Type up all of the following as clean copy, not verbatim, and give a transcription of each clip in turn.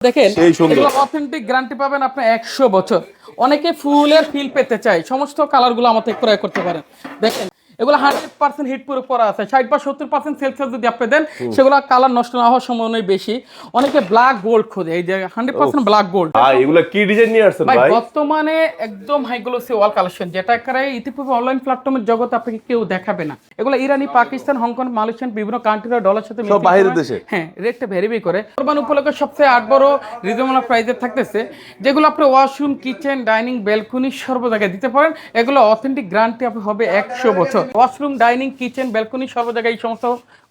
দেখেন এগুলো authentic guarantee পাবেন আপনি 100 বছর। অনেকে ফুলের ফিল পেতে চায়, সমস্ত কালারগুলো আমাদের ক্রয় করতে পারেন। দেখেন এগুলো 100% হিট প্রুফ করা আছে। 60 বা 70% সেলসিয়াস যদি আপনি দেন সেগুলো কালার নষ্ট না হওয়ার সম্ভাবনা বেশি। অনেকে ব্ল্যাক গোল্ড খোঁজে, এই যে 100% ব্ল্যাক গোল্ড। এগুলো কি ডিজাইন নিয়ে আসছেন ভাই? ভাই বর্তমানে একদম হাই গ্লোসি ওয়াল কালেকশন, যেটা করে ইতিপূর্বে অনলাইন প্ল্যাটফর্মের জগতে আপনাকে কেউ দেখাবে না। এগুলো ইরানি, পাকিস্তান, হংকং, মালয়েশিয়ান বিভিন্ন কান্ট্রির ডলার সাথে সব বাইরের দেশে। হ্যাঁ, রেটটা ভেরিফাই করে। কোরবানি উপলক্ষে সবচেয়ে 8 বড় রিজনেবল প্রাইসে থাকতেছে, যেগুলো আপনি ওয়াশরুম, কিচেন, ডাইনিং, ব্যালকনি সর্ব জায়গায় দিতে পারেন। এগুলো অথেন্টিক গ্যারান্টি আপনি হবে 100 বছর। ওয়াশরুম, ডাইনিং, কিচেন, ব্যালকনি সর্ব জায়গায় এই সমস্ত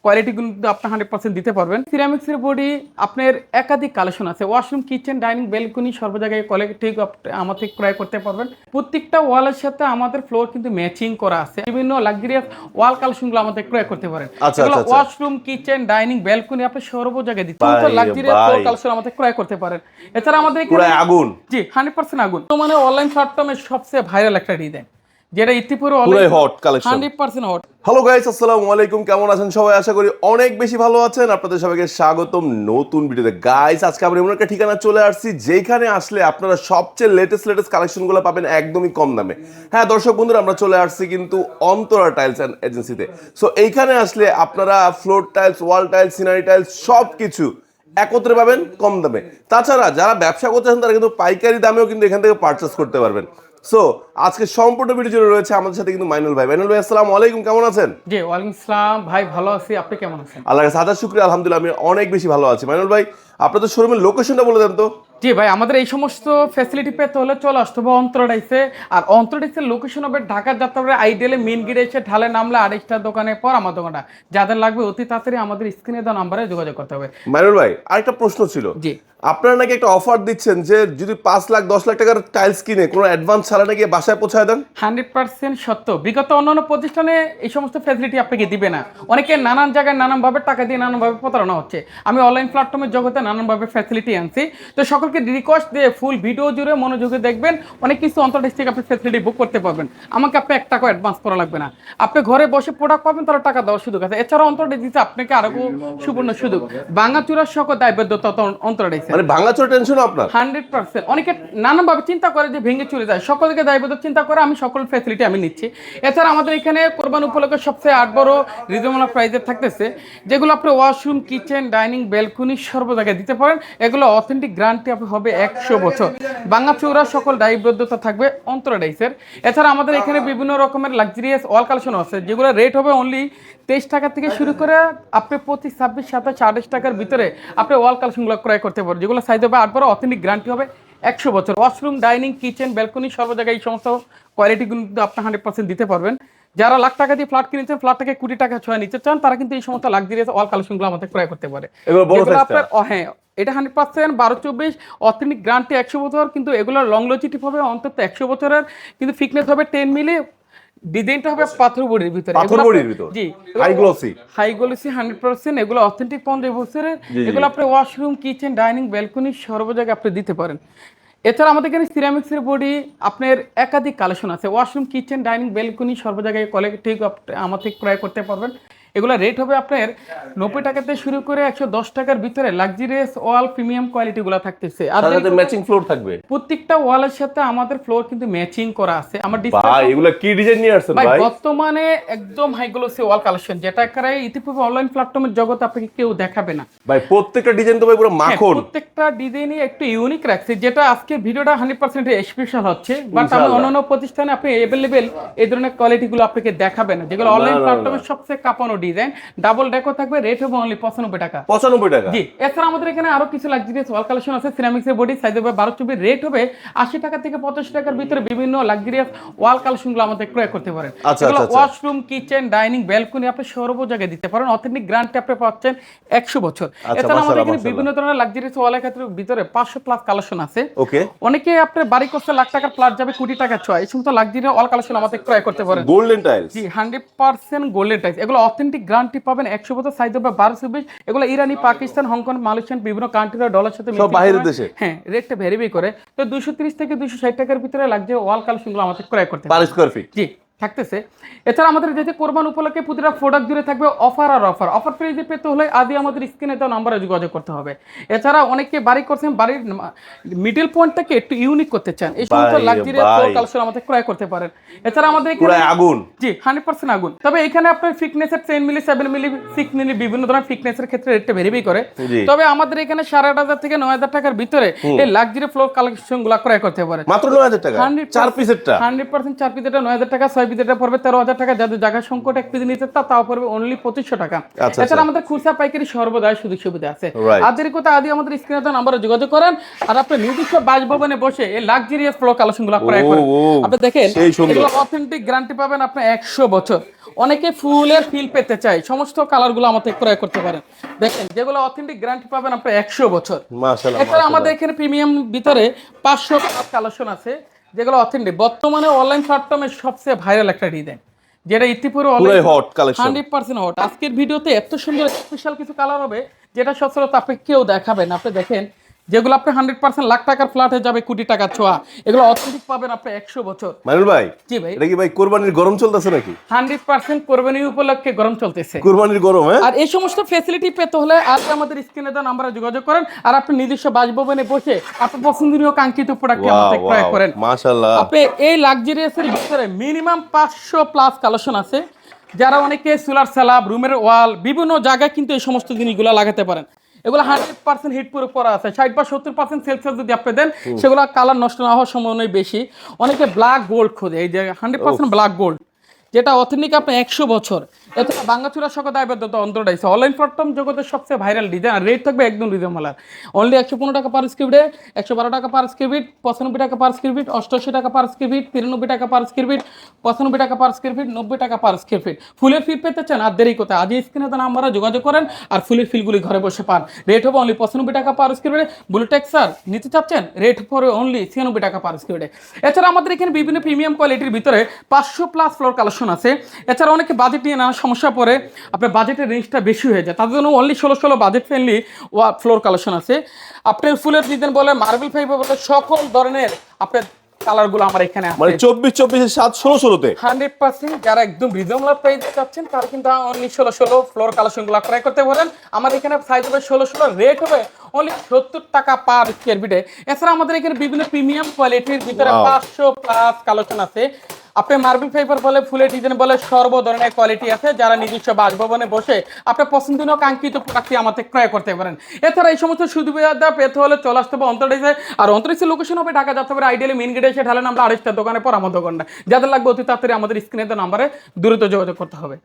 কোয়ালিটিগুলো কিন্তু আপনি 100% দিতে পারবেন। সিরামিক্সের বডি আপনার একাধিক কালেকশন আছে। ওয়াশরুম, কিচেন, ডাইনিং, ব্যালকনি সর্ব জায়গায় কোয়ালিটি আমার থেকে ক্রয় করতে পারবেন। প্রত্যেকটা ওয়ালের সাথে আমাদের ফ্লোর কিন্তু ম্যাচিং করা আছে। বিভিন্ন লাক্সারিয়াস ওয়াল কালেকশনগুলো আমাদের ক্রয় করতে পারেন। এগুলো ওয়াশরুম, কিচেন, ডাইনিং, ব্যালকনি আপনি সর্ব জায়গায় দিতে পারেন। লাক্সারিয়াস ফ্লোর কালেকশন আমাদের ক্রয় করতে পারেন। এছাড়া আমাদের এখানে আগুন, জি 100% আগুন। তো মানে অনলাইন প্ল্যাটফর্মের সবচেয়ে ভাইরাল একটা ডিজাইন, যেটা ইতিপূর্বে পুরো hot collection, 100% hot. Hello guys, আসসালামু আলাইকুম। কেমন আছেন সবাই? আশা করি অনেক বেশি ভালো আছেন। আপনাদের সবাইকে স্বাগতম নতুন ভিডিওতে। গাইস, আজকে আমরা এমন একটা ঠিকানা চলে আসছি যেখানে আসলে আপনারা সবচেয়ে লেটেস্ট কালেকশনগুলো পাবেন একদমই কম দামে। হ্যাঁ দর্শক বন্ধুরা, আমরা চলে আসছি কিন্তু অন্তরা টাইলস অ্যান্ড এজেন্সিতে। সো এইখানে আসলে আপনারা floor tiles, wall tiles, scenery tiles সবকিছু একত্রে পাবেন কম দামে। তাছাড়া যারা ব্যবসা করতেছেন তারা কিন্তু পাইকারি দামেও কিন্তু এখান থেকে পারচেস করতে পারবেন। সো আজকে সম্পূর্ণ ভিডিও জুড়ে রয়েছে আমাদের সাথে কিন্তু মাইনুল ভাই। মাইনুল ভাই, আসসালামু আলাইকুম, কেমন আছেন? জি ওয়ালাইকুম আসসালাম ভাই, ভালো আছি। আপনি কেমন আছেন? আল্লাহর কাছে হাজার শুকরিয়া, আলহামদুলিল্লাহ আমি অনেক বেশি ভালো আছি। মাইনুল ভাই, আপনাদের শোরুমের লোকেশনটা বলে দেন তো। জি ভাই, আমাদের এই সমস্ত ফ্যাসিলিটি পেতে হলে চলে আসতে হবে অন্তরাডাইসে। আর অন্তরাডাইসের লোকেশন হবে ঢাকার যাত্রাবাড়ি আইডিয়ালে মেন গেটে এসে ঢালে নামলে আড়াইটা দোকানের পর আমার দোকানটা। যাদের লাগবে অতি তাড়াতাড়ি আমাদের স্ক্রিনে দেওয়া নাম্বারে যোগাযোগ করতে হবে। মাইনুল ভাই, আরেকটা প্রশ্ন ছিল। জি, আপনারা নাকি একটা অফার দিচ্ছেন যে যদি 5 লাখ 10 লাখ টাকার টাইলস কিনে কোনো অ্যাডভান্স ছাড়া নাকি বাসায় পৌঁছায় দেন। 100% সত্য। বিগত অন্যান্য প্রতিষ্ঠানে এই সমস্ত ফ্যাসিলিটি আপনাকে দিবে না। অনেকে নানান জায়গায় নানানভাবে টাকা দিয়ে নানানভাবে প্রতারণা হচ্ছে। আমি অনলাইন প্ল্যাটফর্মের জগতে নানানভাবে ফ্যাসিলিটি আনছি। তো সকলকে রিকোয়েস্ট দিয়ে ফুল ভিডিও জুড়ে মনোযোগে দেখবেন। অনেক কিছু অন্তর্দেশ থেকে আপনি ফ্যাসিলিটি বুক করতে পারবেন। আমাকে আপনি 1 টাকা অ্যাডভান্স করা লাগবে না। আপনি ঘরে বসে প্রোডাক্ট পাবেন, তারা টাকা দেওয়ার সুযোগ আছে। এছাড়াও অন্তর্দেশ দিচ্ছে আপনাকে আরো সুবর্ণ সুযোগ, ভাঙাচুরার সকল দায়বদ্ধতা অন্তর্দেশ। মানে ভাঙাচোরা টেনশন আপনার? 100%। অনেকে নানানভাবে চিন্তা করে যে ভেঙে চলে যায়, সকলকে দায়বদ্ধ চিন্তা করে আমি সকল ফ্যাসিলিটি আমি নিচ্ছি। এছাড়া আমাদের এখানে কোরবানি উপলক্ষে সবচেয়ে 8 বড় রিজনেবল প্রাইসে থাকতেছে, যেগুলো আপনি ওয়াশরুম, কিচেন, ডাইনিং, ব্যালকনি সর্ব জায়গায় দিতে পারেন। এগুলো অথেন্টিক গ্যারান্টি আপনি হবে 100 বছর। ভাঙাচোরা সকল দায়বদ্ধতা থাকবে অন্তরাডাইসের। এছাড়া আমাদের এখানে বিভিন্ন রকমের লাক্সারিয়াস ওয়াল কালেকশন আছে, যেগুলো রেট হবে অনলি 23 টাকা থেকে শুরু করে আপনি প্রতি 26, 27, 28 টাকার ভিতরে আপনি ওয়াল কালেকশনগুলো ক্রয় করতে পারেন, যেগুলো সাইজ হবে 8 বড়, অথেন্টিক গ্যারান্টি হবে 100 বছর। ওয়াশরুম, ডাইনিং, কিচেন, ব্যালকনি সর্ব জায়গায় এই সমস্ত কোয়ালিটিগুলো কিন্তু আপনি 100% দিতে পারবেন। যারা লাখ টাকা দিয়ে ফ্ল্যাট কিনেছেন, ফ্ল্যাটটাকে কোটি টাকা ছয় নিতে চান, তারা কিন্তু এই সমস্ত লাক্সারিয়াস ওয়াল কালেকশনগুলো আমাদের ক্রয় করতে পারে। আপনার হ্যাঁ, এটা 100% 12-24 অথেন্টিক গ্যারান্টি 100 বছর। কিন্তু এগুলোর লং লজিটিভ হবে অন্তত 100 বছরের, কিন্তু ফিটনেস হবে 10 মিলি। ডিজাইনটা হবে পাথর বডির ভিতরে, জি হাই গ্লোসি 100%। এগুলো অথেন্টিক 50 বছরের। এগুলো আপনি ওয়াশরুম, কিচেন, ডাইনিং, ব্যালকনি সর্ব জায়গায় আপনি দিতে পারেন। এছাড়া আমাদের এখানে সিরামিক্সের বডি আপনার একাধিক কালেকশন আছে। ওয়াশরুম, কিচেন, ডাইনিং, ব্যালকনি সর্ব জায়গায় কোয়ালিটি আমার থেকে ক্রয় করতে পারবেন। এগুলো রেট হবে আপনার 90 টাকা থেকে শুরু করে 110 টাকার ভিতরে লাক্সারিয়াস ওয়াল প্রিমিয়াম কোয়ালিটিগুলো থাকতেছে। আর ম্যাচিং ফ্লোর থাকবে। প্রত্যেকটা ওয়ালের সাথে আমাদের ফ্লোর কিন্তু ম্যাচিং করা আছে। আমার ভাই এগুলো কি ডিজাইন নিয়ে আসছেন ভাই? বর্তমানে একদম হাই গ্লোসি ওয়াল কালেকশন, যেটা করে ইতিপূর্বে অনলাইন প্ল্যাটফর্মের জগতে আপনাকে কেউ দেখাবে না। ভাই প্রত্যেকটা ডিজাইন তো ভাই পুরো মাখন। প্রত্যেকটা ডিজাইনই একটু ইউনিক রাখছে, যেটা আজকে ভিডিওটা 100% স্পেশাল হচ্ছে। বাট আমি অন্যান্য প্রতিষ্ঠানে আপনি अवेलेबल এই ধরনের কোয়ালিটিগুলো আপনাকে দেখাবে না, যেগুলো অনলাইন প্ল্যাটফর্মের সবচেয়ে কাঁপানো ডিজাইন। ডাবল ডেকো থাকবে, রেট হবে অনলি 95 টাকা। 95 টাকা, জি। এছাড়া আমাদের এখানে আরো কিছু লাক্সারিয়াস ওয়াল কালেকশন আছে। সিরামিক্সের বডি সাইজ হবে 12-24, রেট হবে 80 টাকা থেকে 85 টাকার ভিতরে। বিভিন্ন লাক্সারিয়াস ওয়াল কালেকশনগুলো আমাদের ক্রয় করতে পারেন। এগুলো ওয়াশরুম, কিচেন, ডাইনিং, ব্যালকনি আপনি সর্ব জায়গায় দিতে পারেন। অথেন্টিক গ্যারান্টি আপনি পাচ্ছেন 100 বছর। এছাড়া আমাদের এখানে বিভিন্ন ধরনের লাক্সারিয়াস ওয়ালের ক্ষেত্রে ভিতরে 500+ কালেকশন আছে। অনেকে আপনার বাড়ি করতে লাখ টাকার প্লট যাবে, কোটি টাকা ছয়, এই সমস্ত লাক্সারিয়াস ওয়াল কালেকশন আমাদের ক্রয় করতে পারেন। গোল্ডেন টাইলস, জি 100% গোল্ডেন টাইলস। এগুলো অথেন্টিক গ্যারান্টি পাবেন 100 বছর। সাইজ হবে 12-24। এগুলো ইরানি, পাকিস্তান, হংকং, মালয়েশিয়ান বিভিন্ন কান্ট্রির ডলার সাথে সব বাইরের দেশে। হ্যাঁ, রেটটা ভেরিফাই করে। তো 230 থেকে 260 টাকার ভিতরে লাক্সারি ওয়াল কালেকশনগুলো আমাদের ক্রয় করতে পারেন। পার স্কয়ার ফিট, জি থাকতেছে। এছাড়া আমাদের যেহেতু কোরবান উপলক্ষে প্রতিটা প্রোডাক্ট জুড়ে থাকবে অফার আর অফার। অফার প্রাইজে পেতে হলে আদি আমাদের স্ক্রিনে দেওয়া নাম্বারে যোগাযোগ করতে হবে। এছাড়া অনেকে বাড়ি করছেন, বাড়ির মিডল পয়েন্টটাকে একটু ইউনিক করতে চান, এই সমস্ত ভাই, লাক্সারিয়াস ভাই। ফ্লোর কালেকশন আমাদের ক্রয় করতে পারেন। এছাড়া আমাদের পুরো এখানে আগুন। জি 100% আগুন। তবে এখানে আপনার ফিটনেসের 10 মিলি 7 মিলি 6 মিলি বিভিন্ন ধরনের ফিটনেসের ক্ষেত্রে রেটটা ভেরিফাই করে। জি। তবে আমাদের এখানে 8,500 থেকে 9,000 টাকার ভিতরে এই লাক্সারি ফ্লোর কালেকশনগুলো ক্রয় করতে পারেন। মাত্র 9,000 টাকা 100% 4 পিসেরটা। 100% 4 পিসেরটা 9,000 টাকা, 6 পিসেরটা পড়বে 13,000 টাকা। যাদের জায়গা সংকট এক পিস নিতে তা তাও পড়বে অনলি 2,500 টাকা। আচ্ছা, এছাড়া আমাদের খুচরা পাইকারি সর্বদাই সুযোগ সুবিধা আছে। Right. আদের কথা আদি আমাদের স্ক্রিনে দেওয়া নাম্বারে যোগাযোগ করেন আর আপনি নির্দিষ্ট বাসভবনে বসে এই লাক্সারিয়াস ফ্লোর কালেকশনগুলো ক্রয় করেন। ও, আপনি দেখেন সেই সুন্দর। এগুলো অথেন্টিক গ্যারান্টি পাবেন আপনি 100 বছর। অনেকে ফুলের ফিল পেতে চায়, সমস্ত কালারগুলো আমাদের ক্রয় করতে পারেন। দেখেন যেগুলো অথেন্টিক গ্যারান্টি পাবেন আপনি 100 বছর। মাশাআল্লাহ, এছাড়া আমাদের এখানে প্রিমিয়াম ভিতরে 500 কালেকশন আছে যেগুলো অথেন্টিক। বর্তমানে অনলাইন প্ল্যাটফর্মে সবচেয়ে ভাইরাল একটা ডিজাইন, যেটা ইতিপূর্বে পুরাই hot collection। 100% হট। আজকের ভিডিওতে এত সুন্দর স্পেশাল কিছু কালার হবে যেটা সচরাচর আপনি কেউ দেখাবেন। আপনি দেখেন যেগুলো আপনি 100% লাখ টাকার ফ্ল্যাটে যাবে, কোটি টাকা ছোঁয়া, এগুলো অথেন্টিক পাবেন আপনি 100 বছর। মাইনুল ভাই, জি ভাই, এটা কি ভাই কোরবানির গরম চলতেছে নাকি? 100% কোরবানি উপলক্ষে গরম চলতেছে। কোরবানির গরম, হ্যাঁ? আর এই সমস্ত ফ্যাসিলিটি পেতে হলে আজকে আমাদের স্ক্রিনে দেওয়া নাম্বারে যোগাযোগ করেন আর আপনি নিজস্ব বাসভবনে বসে আপনার পছন্দনীয় কাঙ্ক্ষিত প্রোডাক্ট আমাদের ক্রয় করেন। মাশাআল্লাহ। আপনি এই লাক্সারিয়াসের ভিতরে মিনিমাম 500 প্লাস কালেকশন আছে। যারা অনেকে সোলার স্ল্যাব, রুমের ওয়াল, বিভিন্ন জায়গায় কিন্তু এই সমস্ত জিনিসগুলো লাগাতে পারেন। এগুলো 100% হিট প্রুফ করা আছে। 60 বা 70% সেলসিয়াস যদি আপনি দেন সেগুলো কালার নষ্ট না হওয়ার সম্ভাবনা বেশি। অনেকে ব্ল্যাক গোল্ড খোঁজে, এই যে 100% ব্ল্যাক গোল্ড যেটা অথেন্টিক আপনি 100 বছর। এছাড়া বাঙ্গাচুরা সকল দায়বদ্ধতা অন্তর্দায়িত্ব অনলাইন প্ল্যাটফর্ম জগতের সবচেয়ে ভাইরাল ডিজাইন আর রেট থাকবে একদম রিজনেবল। অনলি 115 টাকা পার স্কয়ার ফিট, 112 টাকা পার স্কয়ার ফিট, 95 টাকা পার স্কয়ার ফিট, 88 টাকা পার স্কয়ার ফিট, 93 টাকা পার স্কয়ার ফিট, 95 টাকা পার স্কয়ার ফিট, 90 টাকা পার স্কয়ার ফিট। ফুলের ফিল পেতে চান আর দেরি কোথায়, আজই স্ক্রিনে দেওয়া নাম্বারে যোগাযোগ করেন আর ফুলের ফিলগুলি ঘরে বসে পান। রেট হবে অনলি 95 টাকা পার স্কয়ার ফিট। ব্লু টেক্সার নিতে চাচ্ছেন, রেট পড়বে অনলি 96 টাকা পার স্কয়ার ফিট। এছাড়া আমাদের এখানে বিভিন্ন প্রিমিয়াম কোয়ালিটির ভিতরে 500 প্লাস ফ্লোর কালেকশন আছে। এছাড়া অনেকে বাজেট নিয়ে নানা সমস্যা পড়ে, আপনার বাজেটের রেঞ্জটা বেশি হয়ে যায়, তাদের জন্য only 16 budget friendly floor collection আছে। আপনার ফুলের ডিজাইন বলে, মার্বেল ফাইবার বলে, সকল ধরনের আপনার কালারগুলো আমার এখানে আছে। মানে 24 এর 7 16 100% যারা একদম রিজনেবল প্রাইসে চাচ্ছেন তারা কিন্তু অনলি 16 ফ্লোর কালেকশনগুলো ক্রয় করতে পারেন। আমার এখানে সাইজ হবে 16, রেট হবে অনলি 70 টাকা পার স্কয়ার ফিটে। এছাড়া আমাদের এখানে বিভিন্ন প্রিমিয়াম কোয়ালিটির ভিতরে 500 প্লাস কালেকশন আছে। আপনি মার্বেল ফাইবার বলে, ফুলের ডিজাইন বলে, সর্ব ধরনের কোয়ালিটি আছে। যারা নিজস্ব বাসভবনে বসে আপনার পছন্দনীয় কাঙ্ক্ষিত প্রোডাক্টটি আমাদের ক্রয় করতে পারেন। এছাড়া এই সমস্ত সুবিধা পেতে হলে চলে আসতে হবে অন্তর্দেশে। আর অন্তর্দেশের লোকেশন হবে ঢাকা যাত্রাবাড়ি আইডিয়ালি মেইন গেটে এসে ঢালেন আমরা আড়াইটা দোকানে পর আমার দোকানটা। যাদের লাগবে অতি তাড়াতাড়ি আমাদের স্ক্রিনে দেওয়া নাম্বারে দ্রুত যোগাযোগ করতে হবে।